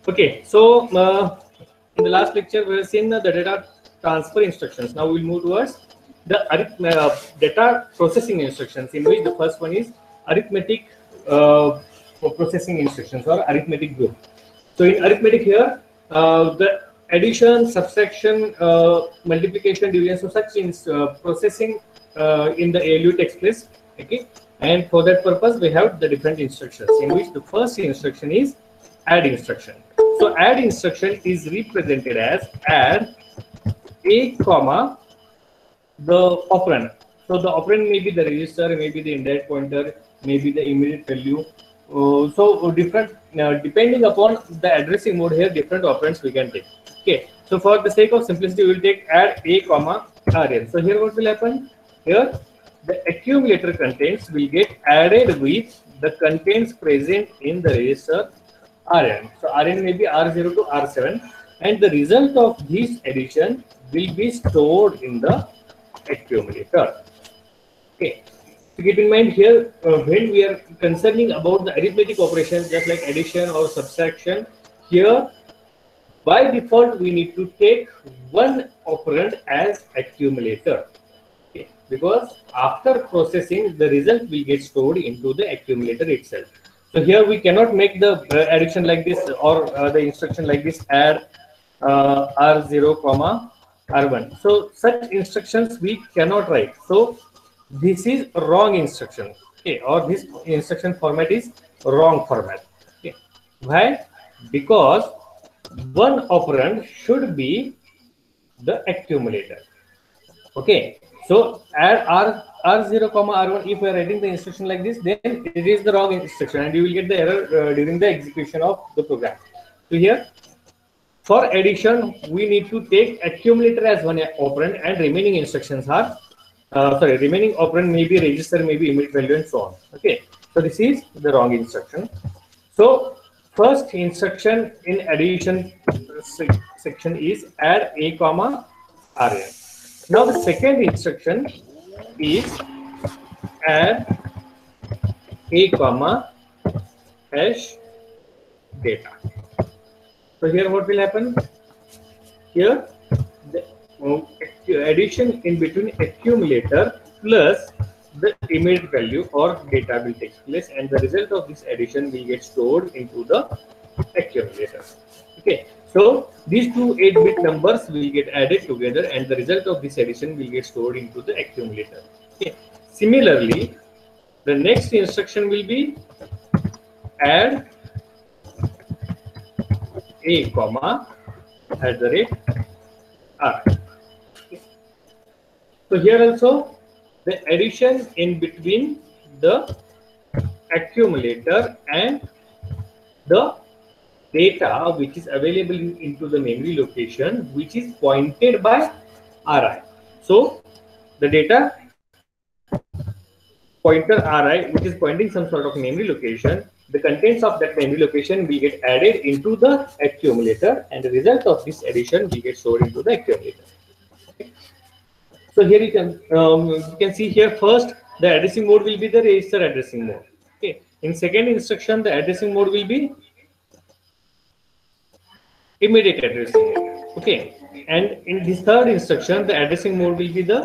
Okay, so in the last lecture we have seen the data transfer instructions. Now we'll move towards the data processing instructions, in which the first one is arithmetic processing instructions or arithmetic group. So in arithmetic here, the addition, subtraction, multiplication, division, so such in processing in the ALU takes place. Okay, and for that purpose we have the different instructions, in which the first instruction is add instruction. So add instruction is represented as add a comma the operand. So the operand may be the register, maybe the indirect pointer, maybe the immediate value. So different depending upon the addressing mode here, different operands we can take. Okay. So for the sake of simplicity, we will take add a comma rn. So here what will happen? Here the accumulator contents will get added with the contents present in the register Rn. So Rn may be R0 to R7, and the result of this addition will be stored in the accumulator. Okay. So keep in mind here, when we are concerning about the arithmetic operations, just like addition or subtraction, here by default we need to take one operand as accumulator. Okay. Because after processing, the result will get stored into the accumulator itself. So here we cannot make the addition like this, or the instruction like this, add R0 comma R1. So such instructions we cannot write. So this is wrong instruction. Okay, or this instruction format is wrong format. Okay. Why? Because one operand should be the accumulator. Okay. So add R0 comma R1, if we are writing the instruction like this, then it is the wrong instruction and you will get the error during the execution of the program. So here, for addition, we need to take accumulator as one operand, and remaining instructions are, remaining operand may be register, may be immediate value, and so on. Okay, so this is the wrong instruction. So first instruction in addition section is add a comma rn. Now the second instruction is add a comma hash data. So here what will happen? Here the addition in between accumulator plus the immediate value or data will take place, and the result of this addition will get stored into the accumulator. Okay. So these two 8-bit numbers will get added together, and the result of this addition will get stored into the accumulator. Okay. Similarly, the next instruction will be add a comma @ r. Okay. So here also the addition in between the accumulator and the data which is available into the memory location, which is pointed by Ri. So the data pointer Ri, which is pointing some sort of memory location, the contents of that memory location will get added into the accumulator, and the result of this addition will get stored into the accumulator. Okay. So here you can see here, first the addressing mode will be the register addressing mode. Okay. In second instruction, the addressing mode will be immediate addressing mode. Okay, and in this third instruction, the addressing mode will be the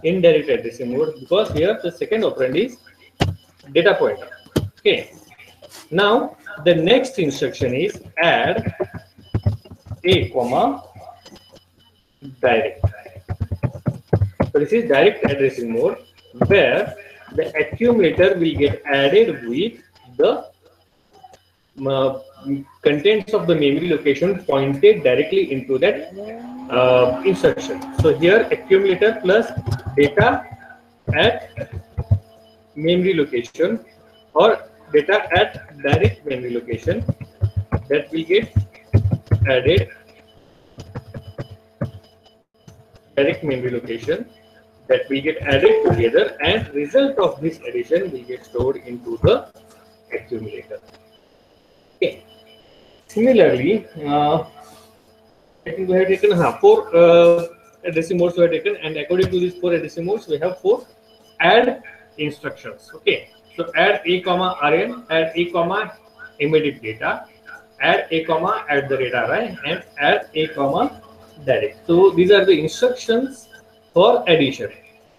indirect addressing mode, because here the second operand is data pointer. Okay, now the next instruction is add a comma direct. So this is direct addressing mode, where the accumulator will get added with the contents of the memory location pointed directly into that instruction. So here accumulator plus data at memory location or data at direct memory location, that will get added direct memory location, that will get added together, and result of this addition will get stored into the accumulator. Okay. Similarly, I think we have taken 4 addressing modes we have taken, and according to these 4 addressing modes, we have 4 add instructions. Okay, so add a comma rn, add a comma immediate data, add a comma at the rate ri and add a comma direct. So these are the instructions for addition.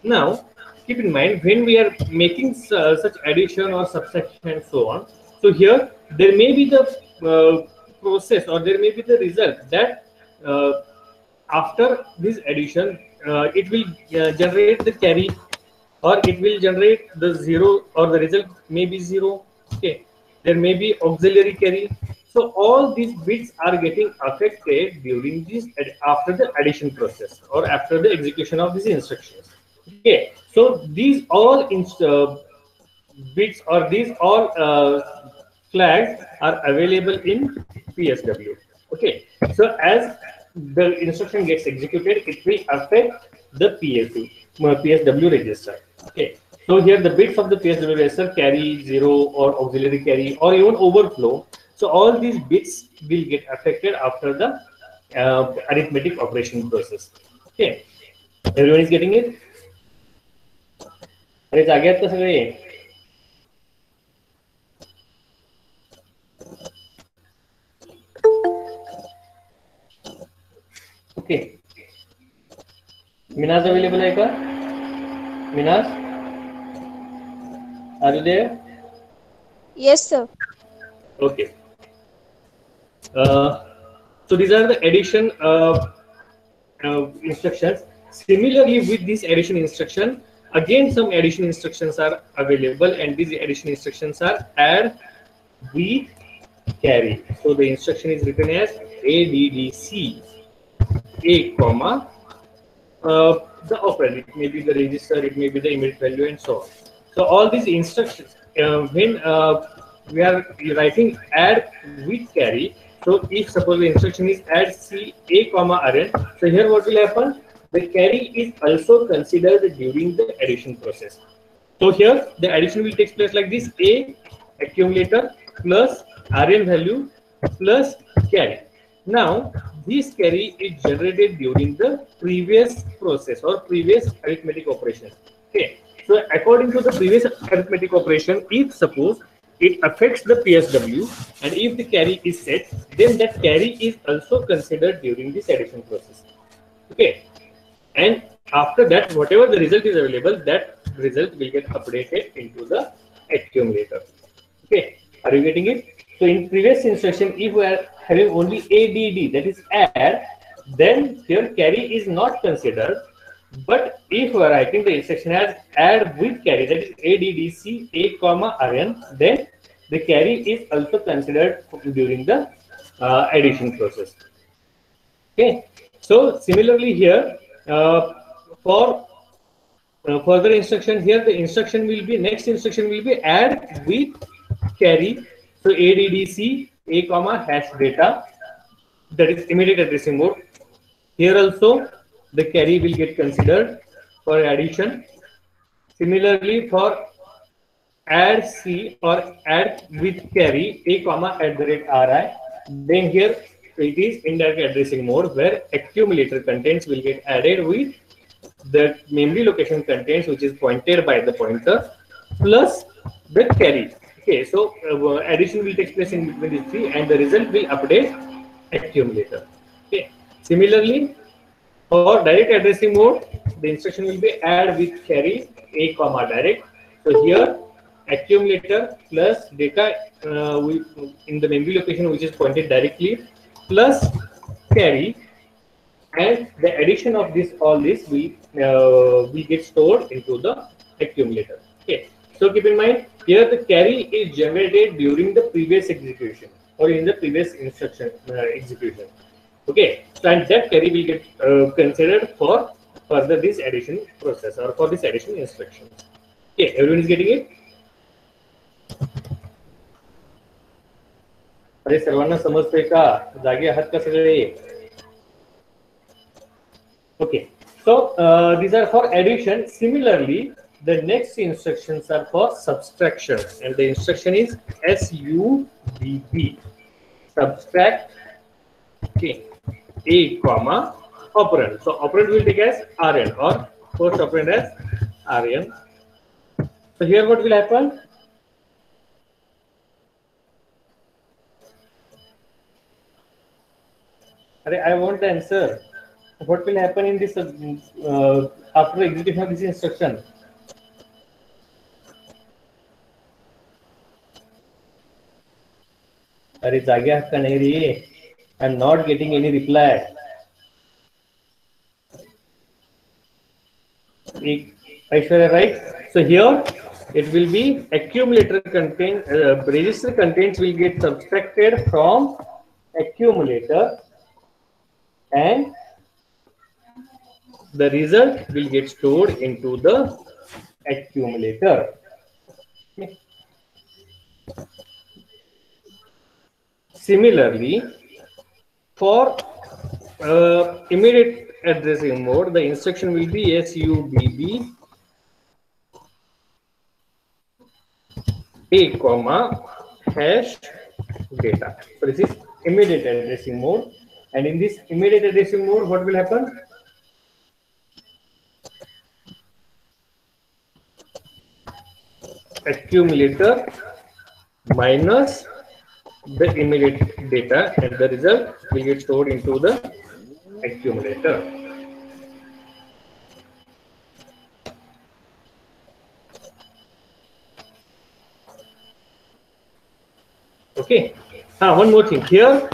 Now keep in mind when we are making such addition or subtraction and so on. So here there may be the process or there may be the result that after this addition it will generate the carry or it will generate the zero or the result may be zero. Okay, there may be auxiliary carry. So all these bits are getting affected during this after the addition process or after the execution of these instructions. Okay, so these all bits or these all flags are available in PSW. Okay, so as the instruction gets executed, it will affect the PSW register. Okay, so here the bits of the PSW register carry, zero or auxiliary carry or even overflow. So all these bits will get affected after the arithmetic operation process. Okay, everyone is getting it? अरे जागे आहेत का सगळे? Okay. Minas available hai ka? Minas? Are you there? Yes, sir. Okay. So these are the addition instructions. Similarly, with this addition instruction, again some addition instructions are available, and these addition instructions are add with carry. So the instruction is written as ADDC A comma the operand. It may be the register, it may be the immediate value, and so on. So all these instructions when we are writing add with carry. So if suppose the instruction is add C A comma Rn, so here what will happen? The carry is also considered during the addition process. So here the addition will take place like this: A accumulator plus Rn value plus carry. Now this carry is generated during the previous process or previous arithmetic operation. Okay. So according to the previous arithmetic operation, if suppose it affects the PSW and if the carry is set, then that carry is also considered during this addition process. Okay. And after that, whatever the result is available, that result will get updated into the accumulator. Okay. Are you getting it? So in previous instruction, if we are having only ADD, that is add, then here carry is not considered. But if we are writing the instruction as add with carry, that is ADDC A comma Rn, then the carry is also considered during the addition process. Okay. So similarly here for further instruction, here the instruction will be, next instruction will be add with carry. So ADDC A comma hash data, that is immediate addressing mode. Here also the carry will get considered for addition. Similarly for add C or add with carry A comma at the rate RI, then here it is indirect addressing mode where accumulator contents will get added with the memory location contents which is pointed by the pointer plus the carry. Okay, so addition will take place in between these three and the result will update accumulator. Okay. Similarly, for direct addressing mode, the instruction will be add with carry A comma direct. So here accumulator plus data in the memory location which is pointed directly plus carry, and the addition of this all this will get stored into the accumulator. Okay. So keep in mind here the carry is generated during the previous execution or in the previous instruction execution. Okay, so and that carry will get considered for further this addition process or for this addition instruction. Okay, everyone is getting it? अरे सर्वांना समजतंय का? जागे आहात का सगळे? Okay, so these are for addition. Similarly, the next instructions are for subtraction, and the instruction is SUBB, subtract. Okay, A comma operand. So operand will take as Rn or first operand as Rn. So here what will happen? I want the answer. What will happen in this after execution of this instruction? अरे जागे हक्का नहीं रही. I'm not getting any reply. Aishwarya, right? So here it will be accumulator content, register contents will get subtracted from accumulator, and the result will get stored into the accumulator. Okay. Similarly, for immediate addressing mode, the instruction will be SUBB a comma hash data. So this is immediate addressing mode, and in this immediate addressing mode, what will happen? Accumulator minus the immediate data, and the result will get stored into the accumulator. Okay. One more thing here.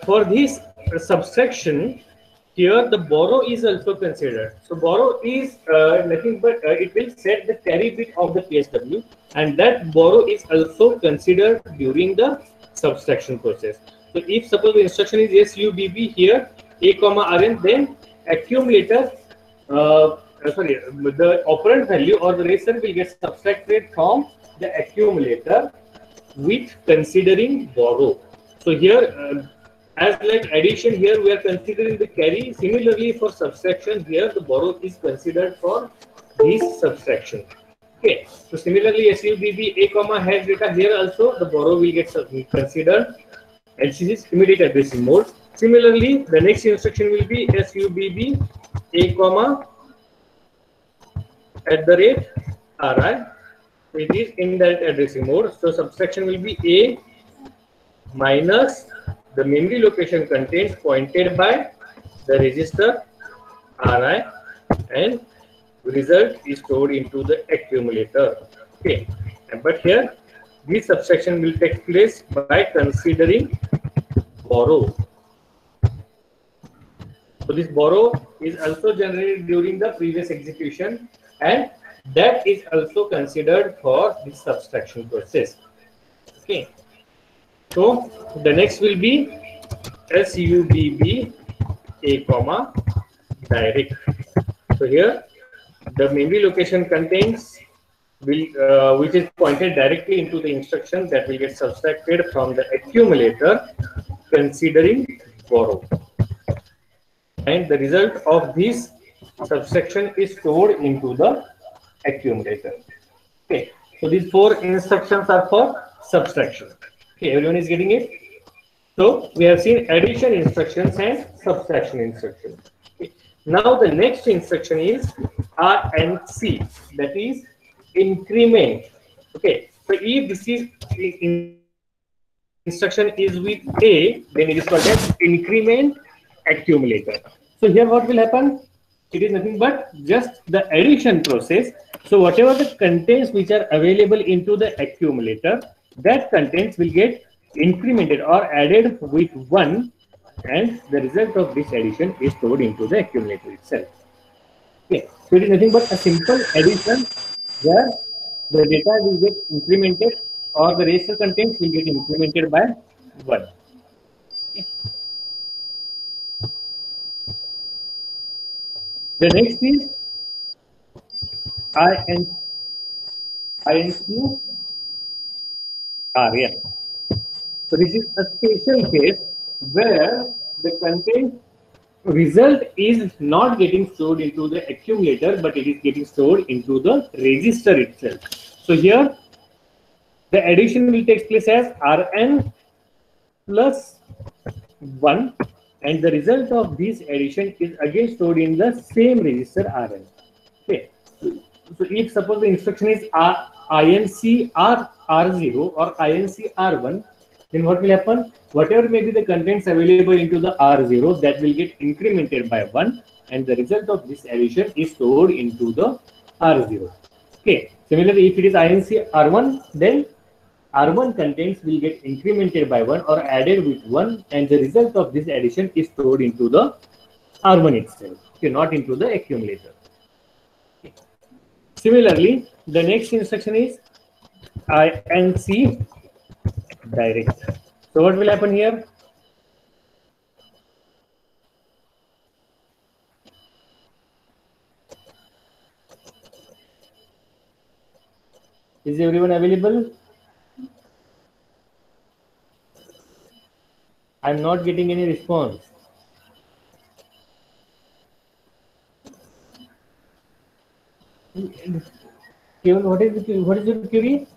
For this subtraction, here the borrow is also considered. So borrow is nothing but it will set the carry bit of the PSW, and that borrow is also considered during the subtraction process. So if suppose the instruction is SUBB here a comma RN, then accumulator the operand value or the register will get subtracted from the accumulator with considering borrow. So here as like addition, here we are considering the carry. Similarly for subtraction, here the borrow is considered for this subtraction. Okay, so similarly SUBB a comma hash data, here also the borrow will get considered, and this is immediate addressing mode. Similarly, the next instruction will be SUBB a comma @RI. It is in that addressing mode. So subtraction will be a minus the memory location contains pointed by the register RI, and result is stored into the accumulator. Okay, but here this subtraction will take place by considering borrow. So this borrow is also generated during the previous execution, and that is also considered for this subtraction process. Okay. So the next will be SUBB a comma direct. So here the memory location contains will which is pointed directly into the instruction that will get subtracted from the accumulator considering borrow, and the result of this subtraction is stored into the accumulator. Okay, so these four instructions are for subtraction. Okay, everyone is getting it? So we have seen addition instructions and subtraction instructions. Okay. Now the next instruction is RNC, that is increment. Okay, so if this is instruction is with A, then it is called as increment accumulator. So here what will happen? It is nothing but just the addition process. So whatever the contents which are available into the accumulator, that contents will get incremented or added with 1, and the result of this addition is stored into the accumulator itself. Okay, so it is nothing but a simple addition where the data will get incremented or the register contents will get incremented by 1. Okay. The next is INQ RN. So this is a special case where the content result is not getting stored into the accumulator, but it is getting stored into the register itself. So here the addition will take place as Rn plus 1, and the result of this addition is again stored in the same register Rn. Okay. So if suppose the instruction is INC R0 or INC R1, then what will happen? Whatever may be the contents available into the R0, that will get incremented by 1, and the result of this addition is stored into the R0. Okay. Similarly, if it is INC R1, then R1 contents will get incremented by 1 or added with 1, and the result of this addition is stored into the R1 itself, okay, not into the accumulator. Okay. Similarly, the next instruction is INC direct. So what will happen here? Is everyone available? I'm not getting any response. Kevin, what is your query?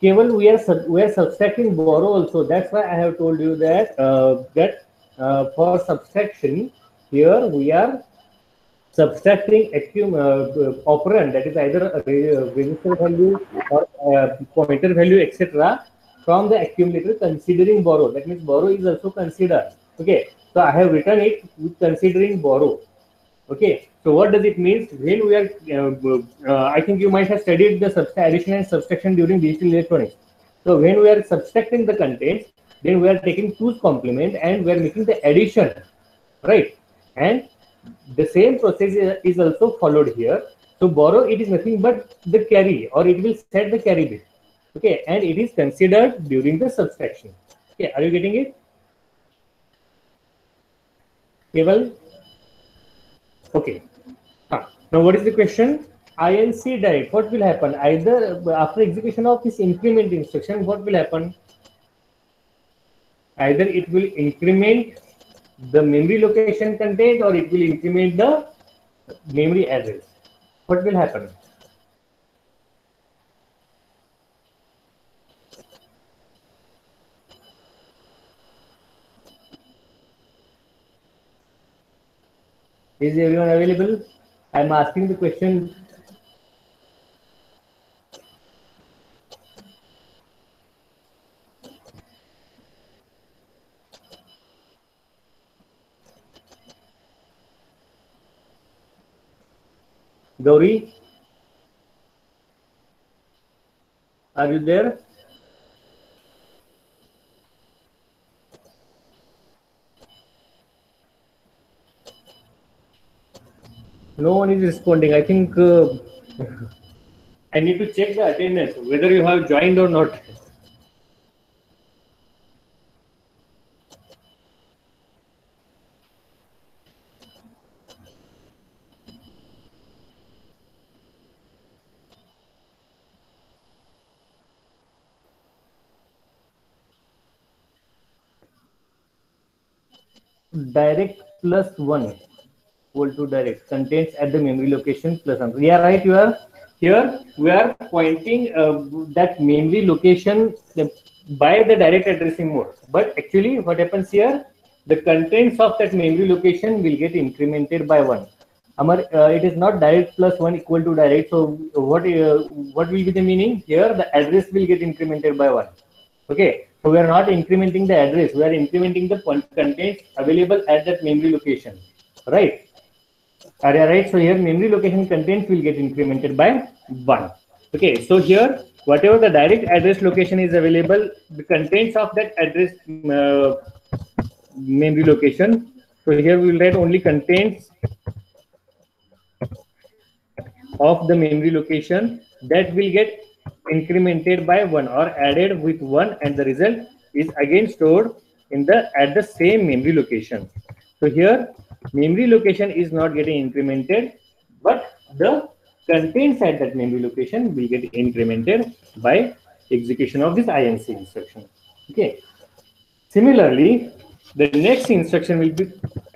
Kevin, we are subtracting borrow also. That's why I have told you that for subtraction here we are subtracting operand, that is either a register value or pointer value, etc., from the accumulator considering borrow. That means borrow is also considered. Okay, so I have written it with considering borrow. Okay, so what does it mean? When we are, I think you might have studied the addition and subtraction during digital electronics. So when we are subtracting the contents, then we are taking 2's complement and we are making the addition, right? And the same process is also followed here. So borrow, it is nothing but the carry, or it will set the carry bit. Okay, and it is considered during the subtraction. Okay, are you getting it? Keval? Okay. Now what is the question? INC direct. What will happen? Either after execution of this increment instruction, what will happen? Either it will increment the memory location content or it will increment the memory address. What will happen? Is everyone available? I am asking the question. Gauri, are you there? No one is responding. I think I need to check the attendance, whether you have joined or not. Direct plus 1 equal to direct contains at the memory location plus 1. Yeah, right, you are. Here we are pointing that memory location by the direct addressing mode. But actually what happens here, the contents of that memory location will get incremented by 1. It is not direct plus 1 equal to direct. So what will be the meaning? Here the address will get incremented by 1. Okay, so we are not incrementing the address, we are incrementing the contents available at that memory location, right? Right, so here memory location contents will get incremented by 1. Okay, so here whatever the direct address location is available, the contents of that address memory location. So here we will write only contents of the memory location that will get incremented by 1 or added with 1, and the result is again stored in the at the same memory location. So here memory location is not getting incremented, but the contents at that memory location will get incremented by execution of this INC instruction. Okay. Similarly, the next instruction will be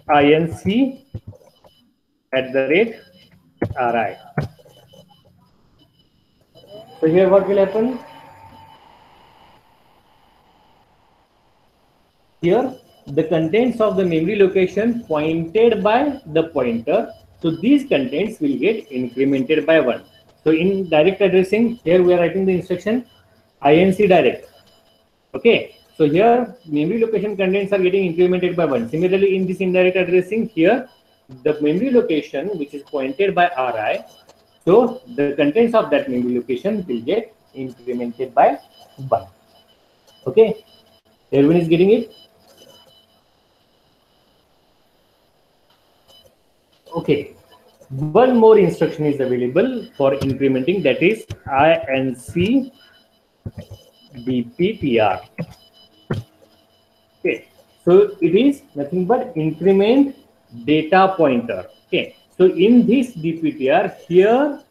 INC @ RI. So here what will happen? Here the contents of the memory location pointed by the pointer So these contents will get incremented by 1. So in direct addressing, here we are writing the instruction INC direct. Okay. So here memory location contents are getting incremented by 1. Similarly, in this indirect addressing, here the memory location which is pointed by RI, so the contents of that memory location will get incremented by 1. Okay. Everyone is getting it? Okay. One more instruction is available for incrementing, that is INC DPTR. Okay, so it is nothing but increment data pointer. Okay, so in this DPTR, here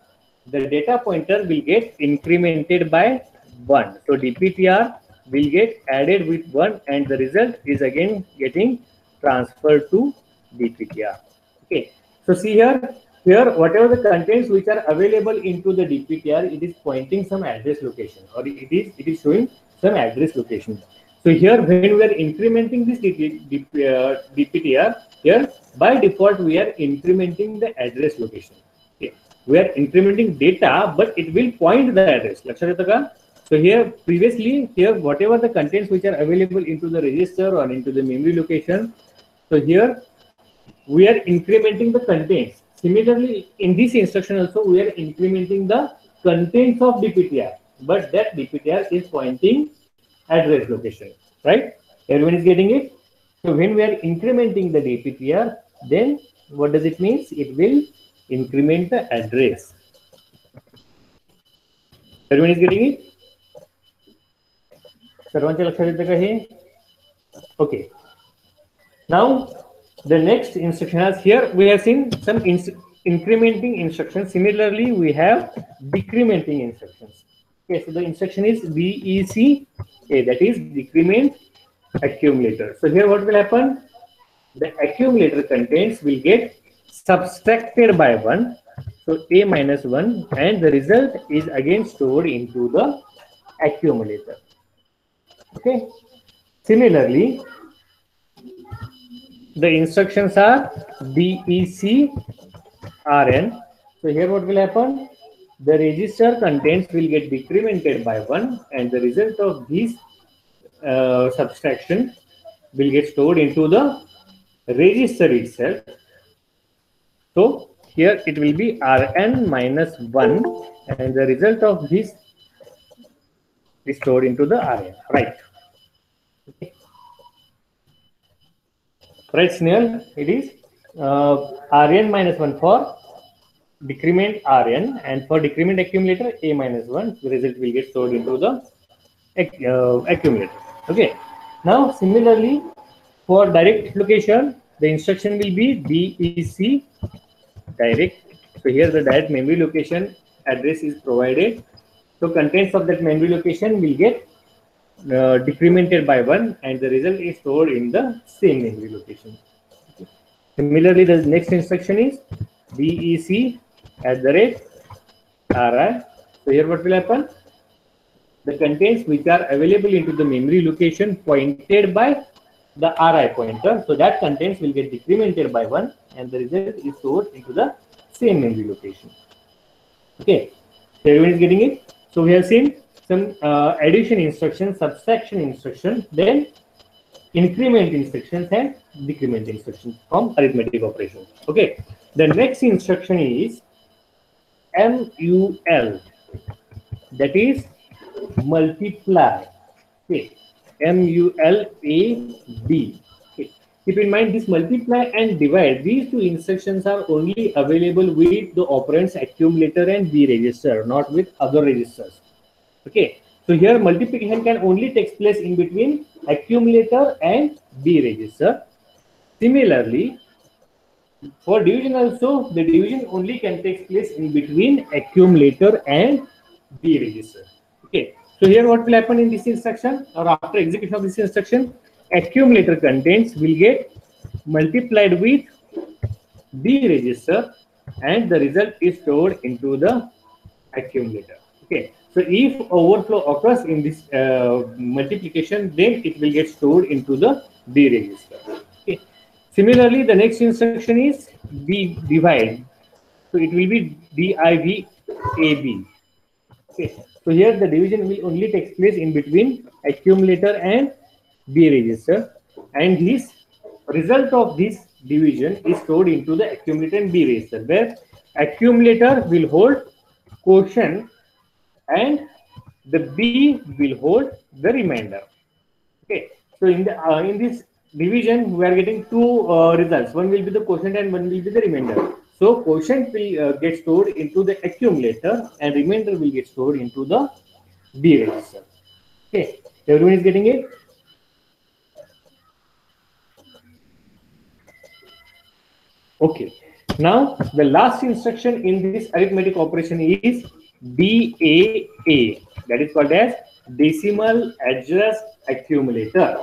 the data pointer will get incremented by 1. So DPTR will get added with 1, and the result is again getting transferred to DPTR. Okay, so see here whatever the contents which are available into the DPTR, it is pointing some address location, or it is showing some address location. So here when we are incrementing this DPTR, here by default we are incrementing the address location. Okay, we are incrementing data, but it will point the address. So here previously, here whatever the contents which are available into the register or into the memory location, so here we are incrementing the contents. Similarly, in this instruction also we are incrementing the contents of DPTR, but that DPTR is pointing address location, right? Everyone is getting it? So when we are incrementing the DPTR, then what does it mean? It will increment the address. Everyone is getting it? Okay. Now the next instruction is here we have seen some incrementing instructions. Similarly, we have decrementing instructions. Okay, so the instruction is DEC, that is decrement accumulator. So here what will happen? The accumulator contents will get subtracted by 1. So A minus 1, and the result is again stored into the accumulator. Okay. Similarly, the instructions are DEC RN. So here what will happen? The register contents will get decremented by 1, and the result of this subtraction will get stored into the register itself. So here it will be Rn minus 1, and the result of this is stored into the Rn, right? Okay. Right, Snehal, it is Rn minus 1 for decrement Rn, and for decrement accumulator A minus 1, the result will get stored into the accumulator. Okay. Now similarly, for direct location, the instruction will be DEC direct. So here the direct memory location address is provided. So contents of that memory location will get decremented by 1, and the result is stored in the same memory location. Okay. Similarly, the next instruction is DEC @RI. So here what will happen? The contents which are available into the memory location pointed by the RI pointer, so that contents will get decremented by 1, and the result is stored into the same memory location. Okay, so everyone is getting it? So we have seen some addition instructions, subtraction instructions, then increment instructions and decrement instructions from arithmetic operations. Okay, the next instruction is MUL, that is multiply. Okay, MULAD. Okay. Keep in mind this multiply and divide, these two instructions are only available with the operands accumulator and B register, not with other registers. Okay, so here multiplication can only take place in between accumulator and B register. Similarly, for division also, the division only can take place in between accumulator and B register. Okay, so here what will happen in this instruction, or after execution of this instruction, accumulator contents will get multiplied with B register, and the result is stored into the accumulator. Okay, so if overflow occurs in this multiplication, then it will get stored into the B register. Okay, Similarly, the next instruction is B divide. So it will be div AB. Okay. So here the division will only take place in between accumulator and B register, and this result of this division is stored into the accumulator and B register, where accumulator will hold quotient and the B will hold the remainder. Okay, so in this division, we are getting two results. One will be the quotient and one will be the remainder. So quotient will get stored into the accumulator and remainder will get stored into the B register. Okay, everyone is getting it? Okay, now the last instruction in this arithmetic operation is DAA, that is called as decimal address accumulator.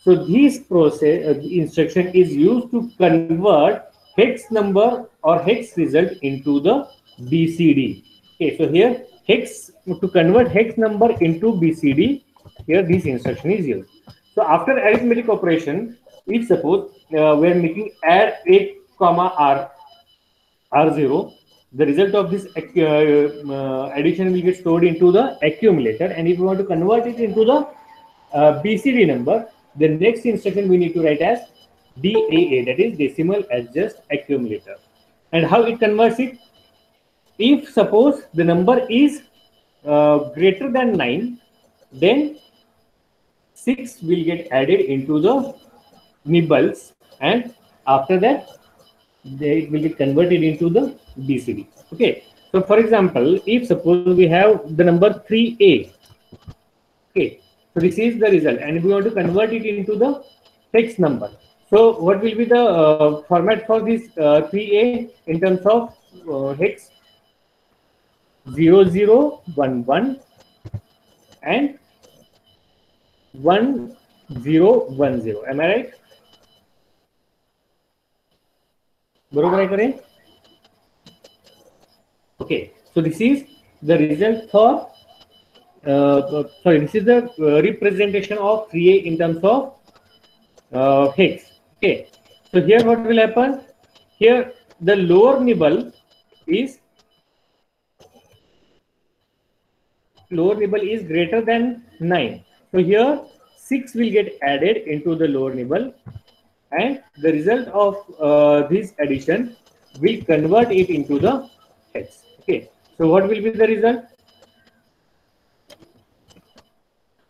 So this process instruction is used to convert hex number or hex result into the BCD. Okay, so here hex, to convert hex number into BCD, here this instruction is used. So after arithmetic operation, if suppose we are making add 8 comma R0, the result of this addition will get stored into the accumulator, and if you want to convert it into the BCD number, the next instruction we need to write as DAA, that is decimal adjust accumulator. And how it converts it? If suppose the number is greater than 9, then 6 will get added into the nibbles, and after that it will get converted into the BCD. Okay, so for example, if suppose we have the number 3A, okay, so this is the result, and if we want to convert it into the hex number, so what will be the format for this 3A in terms of hex? 0011 and 1010. Am I right? बरोबर है करें? Okay, so this is the result for this is the representation of 3A in terms of hex. Okay, so here what will happen? Here the lower nibble is greater than 9. So here 6 will get added into the lower nibble, and the result of this addition will convert it into the hex. Okay, so what will be the result?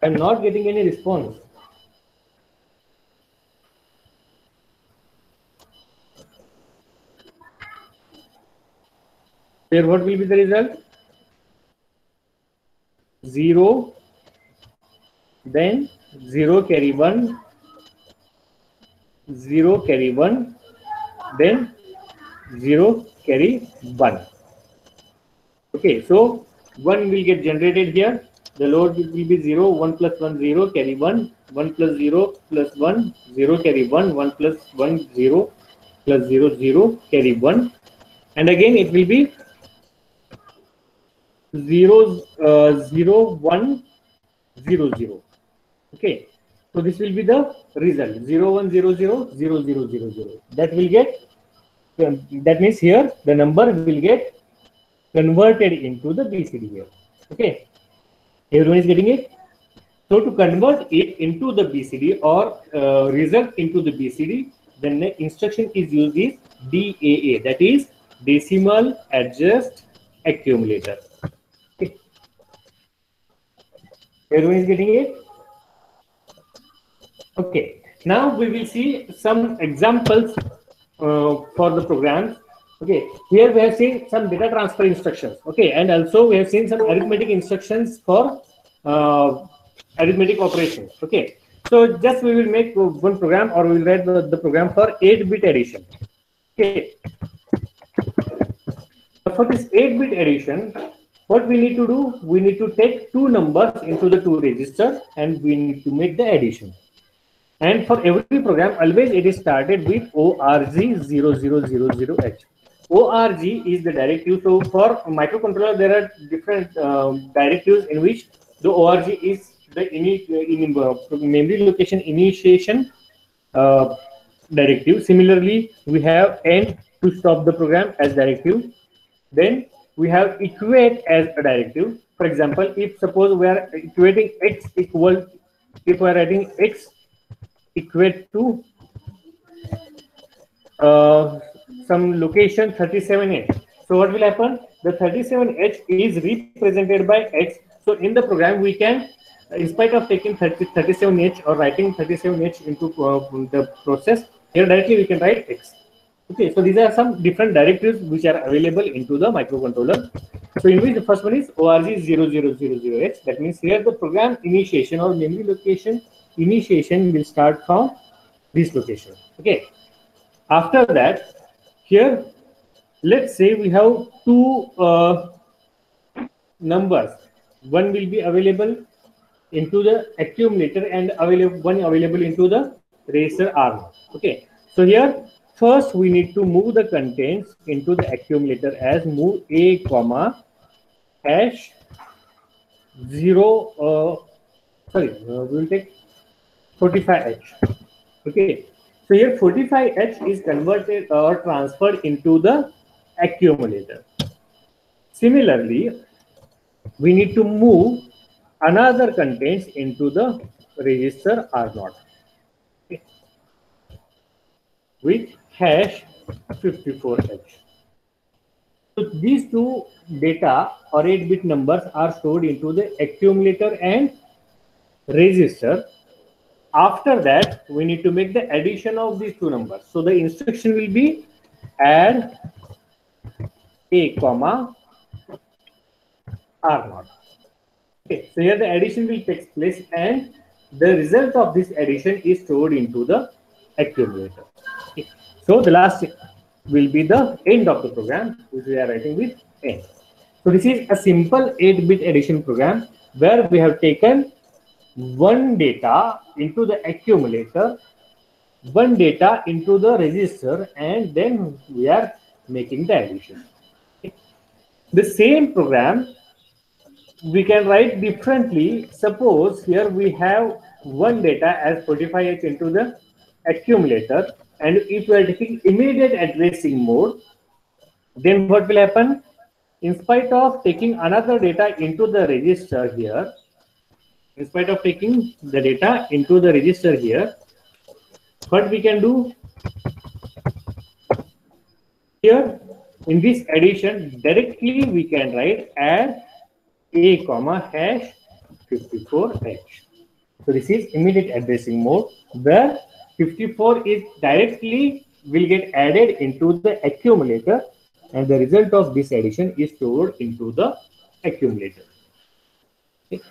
I'm not getting any response. Here what will be the result? 0, then 0 carry 1, 0 carry 1, then 0 carry 1. Okay, so 1 will get generated here. The load will be 0, 1 plus 1, 0, carry 1, 1 plus 0 plus 1, 0 carry 1, 1 plus 1, 0 plus 0, 0 carry 1. And again it will be 0, 0, 1, 0, 0. Okay, so this will be the result 0, 1, 0, 0, 0, 0, 0, 0. That will get, that means here the number will get converted into the BCD here. Okay, everyone is getting it? So to convert it into the BCD or result into the BCD, the next instruction is used is DAA, that is decimal adjust accumulator. Okay. Everyone is getting it? Okay, now we will see some examples for the programs. Okay, here we have seen some data transfer instructions. Okay, and also we have seen some arithmetic instructions for arithmetic operations. Okay, so just we will make one program, or we will write the program for 8-bit addition. Okay, for this 8-bit addition, what we need to do? We need to take two numbers into the two registers, and we need to make the addition. And for every program, always it is started with ORG0000H. ORG is the directive. So for microcontroller, there are different directives in which the ORG is the memory location initiation directive. Similarly, we have end to stop the program as directive. Then we have equate as a directive. For example, if suppose we are equating x equal, if we are writing x equate to some location 37h. So what will happen? The 37h is represented by x. So in the program we can, in spite of taking 37h or writing 37h into the process, here directly we can write x. Okay, so these are some different directives which are available into the microcontroller. So in which the first one is ORG0000H. That means here the program initiation or memory location initiation will start from this location. Okay. After that, here, let's say we have two numbers. One will be available into the accumulator and one available into the register R0. Okay. So here, first we need to move the contents into the accumulator as move A comma hash 0. We will take 45H. Okay. So here 45H is converted or transferred into the accumulator. Similarly, we need to move another contents into the register R0, okay, with hash 54H. So these two data or 8-bit numbers are stored into the accumulator and register. After that, we need to make the addition of these two numbers. So the instruction will be add A comma R0. Okay, so here the addition will take place and the result of this addition is stored into the accumulator. Okay. So the last will be the end of the program, which we are writing with end. So this is a simple 8-bit addition program where we have taken one data into the accumulator, one data into the register, and then we are making the addition. Okay. The same program we can write differently. Suppose here we have one data as 45H into the accumulator, and if we are taking immediate addressing mode, then what will happen? In spite of taking another data into the register here, in spite of taking the data into the register here, what we can do here in this addition, directly we can write add A comma hash 54H. So this is immediate addressing mode where 54 is directly will get added into the accumulator, and the result of this addition is stored into the accumulator. Okay.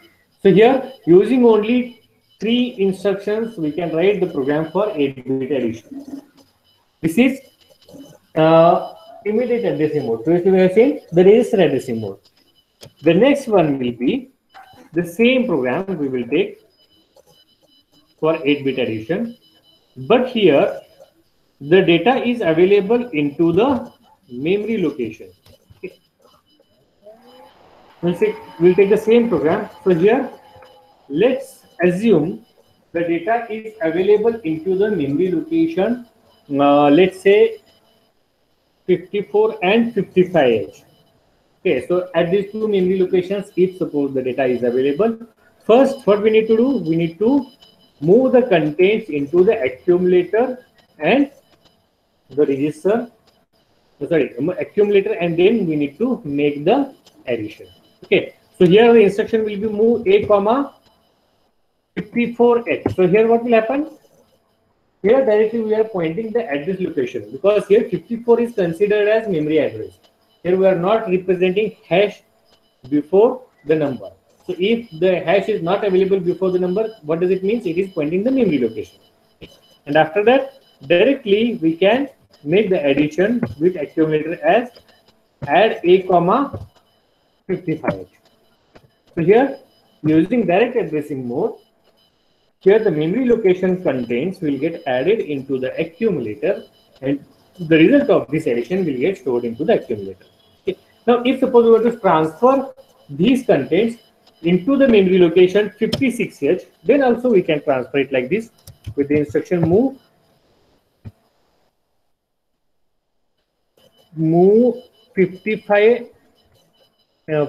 So here, using only 3 instructions, we can write the program for 8-bit addition. This is immediate addressing mode. So we are saying the register addressing mode. The next one will be the same program we will take for 8-bit addition, but here the data is available into the memory location. Okay. We'll take the same program. So here, let's assume the data is available into the memory location, let's say 54 and 55H. Okay, so at these two memory locations, if suppose the data is available, first what we need to do, we need to move the contents into the accumulator and the register, accumulator, and then we need to make the addition. Okay, so here the instruction will be move A comma 54H. So here what will happen? Here directly we are pointing the address location, because here 54 is considered as memory address. Here we are not representing hash before the number. So if the hash is not available before the number, what does it mean? It is pointing the memory location. And after that, directly we can make the addition with accumulator as add A comma 55H. So here, using direct addressing mode, here the memory location contents will get added into the accumulator, and the result of this addition will get stored into the accumulator. Okay. Now, if suppose we were to transfer these contents into the memory location 56H, then also we can transfer it like this with the instruction move move 55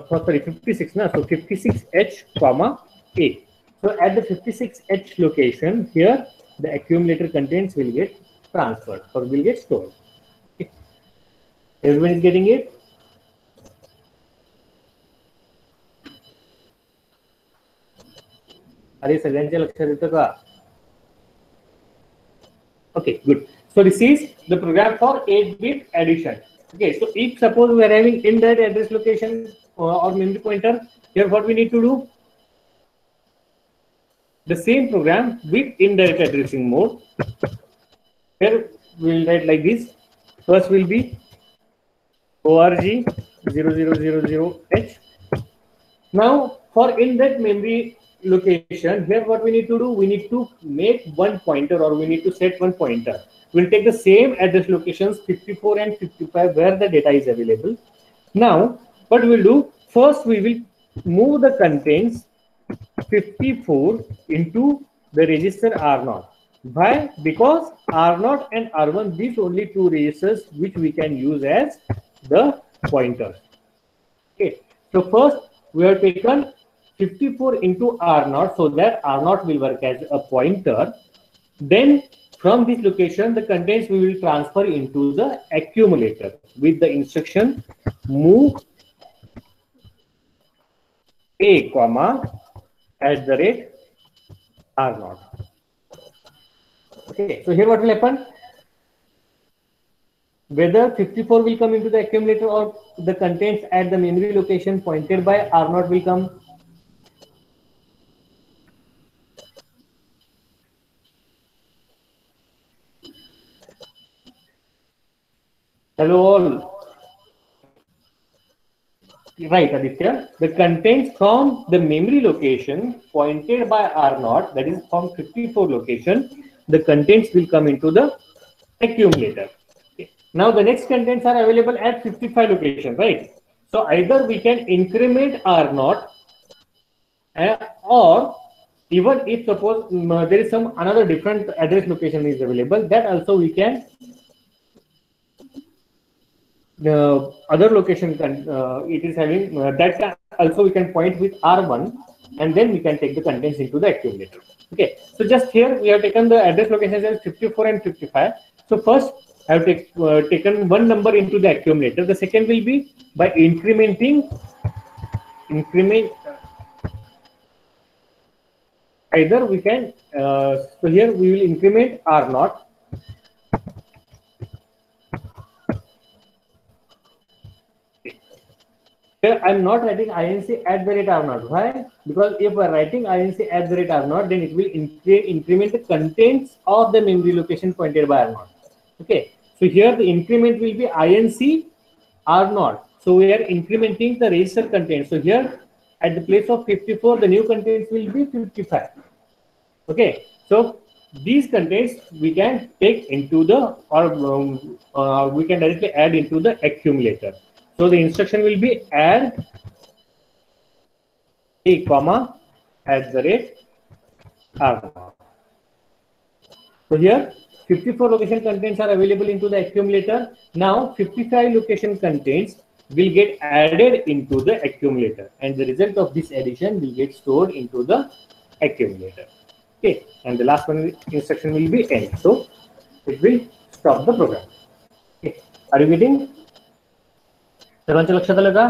sorry 56 na, so 56H comma A. So at the 56H location here, the accumulator contents will get transferred or will get stored. Okay. Everyone is getting it? अरे सगळ्यांच्या लक्षात येतं का? Okay, good. So this is the program for 8-bit addition. Okay, so if suppose we are having indirect address location or memory pointer, here what we need to do? The same program with indirect addressing mode. Here we will write like this. First will be org 0000H. Now for indirect memory location, here what we need to do? We need to make one pointer, or we need to set one pointer. We'll take the same address locations 54 and 55 where the data is available. Now what we'll do? First we will move the contents 54 into the register R0. Why? Because R0 and R1, these only two registers which we can use as the pointer. Okay, so first we have taken 54 into R0 so that R0 will work as a pointer. Then from this location, the contents we will transfer into the accumulator with the instruction move A comma @R0. Okay, so here what will happen? Whether 54 will come into the accumulator or the contents at the memory location pointed by R0 will come. Hello all. Right, Aditya. The contents from the memory location pointed by R0, that is from 54 location, the contents will come into the accumulator. Okay. Now the next contents are available at 55 location, right? So either we can increment R0 or even if suppose there is some another different address location is available, that also we can the other location it is having that also we can point with R1 and then we can take the contents into the accumulator. Okay, so just here we have taken the address locations as 54 and 55. So first I have taken one number into the accumulator. The second will be by increment either we can so here we will increment R0. Here I'm not writing inc @R0. Why? Because if we're writing inc @R0, then it will increment the contents of the memory location pointed by R0. Okay, so here the increment will be inc R0. So we are incrementing the register contents. So here at the place of 54, the new contents will be 55. Okay, so these contents we can take into the or we can directly add into the accumulator. So the instruction will be add A comma @R0. So here 54 location contents are available into the accumulator. Now 55 location contents will get added into the accumulator, and the result of this addition will get stored into the accumulator. Okay, and the last one instruction will be end. So it will stop the program. Okay, are you getting? सर्वांच्या लक्षात आलं का?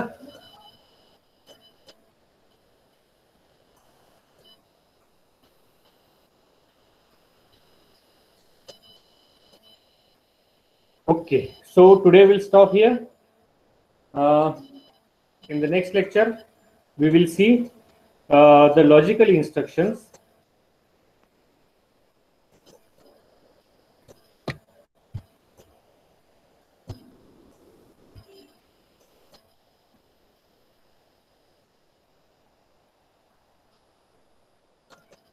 Okay, so today we'll stop here. In the next lecture, we will see the logical instructions